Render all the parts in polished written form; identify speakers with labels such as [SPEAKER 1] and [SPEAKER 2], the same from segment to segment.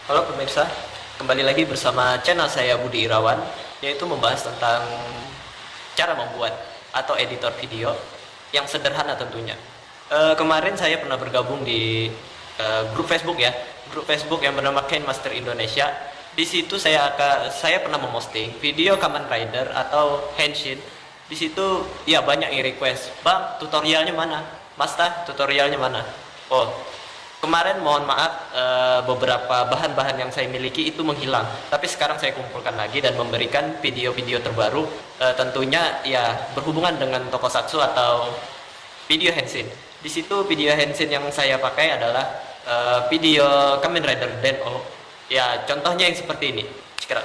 [SPEAKER 1] Halo pemirsa, kembali lagi bersama channel saya Budi Irawan, yaitu membahas tentang cara membuat atau editor video yang sederhana tentunya. Kemarin saya pernah bergabung di grup Facebook ya, grup Facebook yang bernama KineMaster Indonesia. Di situ saya pernah memposting video Kamen Rider atau Henshin. Di situ ya banyak yang request, "Bang, tutorialnya mana? Mas Tah, tutorialnya mana?" Oh, kemarin mohon maaf, beberapa bahan-bahan yang saya miliki itu menghilang. Tapi sekarang saya kumpulkan lagi dan memberikan video-video terbaru, tentunya ya berhubungan dengan tokusatsu atau video Henshin. Di situ video Henshin yang saya pakai adalah video Kamen Rider Den-O. Ya, contohnya yang seperti ini. Sekarang.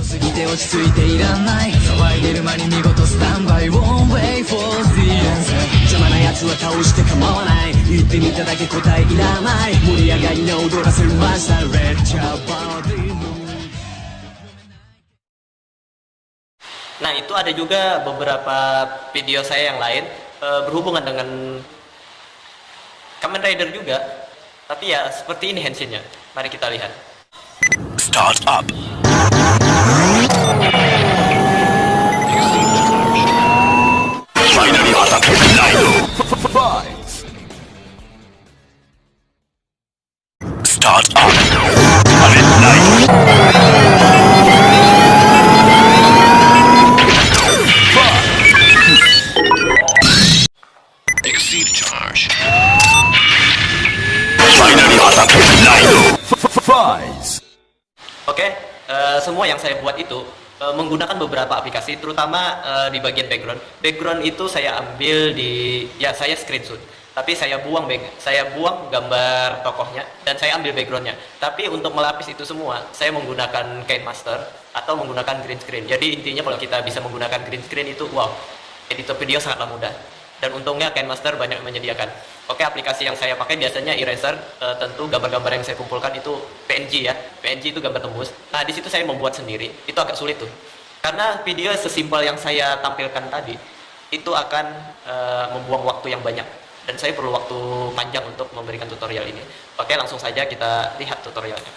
[SPEAKER 2] すぎて落ち着いていらない騒いでる間に見事スタンバイ One way for the answer 邪魔な奴は倒して構わない言ってみただけ答えいらない盛り上がりな踊らせました Red Chabody
[SPEAKER 1] Nah, itu ada juga beberapa video saya yang lain berhubungan dengan Kamen Rider juga. Tapi ya seperti ini Henshinnya. Mari kita lihat.
[SPEAKER 3] Start up. Finally attack Nino. Start up. Red Nino. Exceed charge. Finally attack Nino.
[SPEAKER 1] Oke, semua yang saya buat itu menggunakan beberapa aplikasi, terutama di bagian background. Background itu saya ambil saya screenshot, tapi saya buang gambar tokohnya dan saya ambil backgroundnya. Tapi untuk melapis itu semua, saya menggunakan KineMaster atau menggunakan green screen. Jadi intinya kalau kita bisa menggunakan green screen itu, wow, editor video sangatlah mudah. Dan untungnya KineMaster banyak menyediakan. Oke, aplikasi yang saya pakai biasanya Eraser. Tentu gambar-gambar yang saya kumpulkan itu PNG ya. PNG itu gambar tembus. Nah, di situ saya membuat sendiri. Itu agak sulit tuh. Karena video sesimpel yang saya tampilkan tadi itu akan membuang waktu yang banyak. Dan saya perlu waktu panjang untuk memberikan tutorial ini. Oke, langsung saja kita lihat tutorialnya.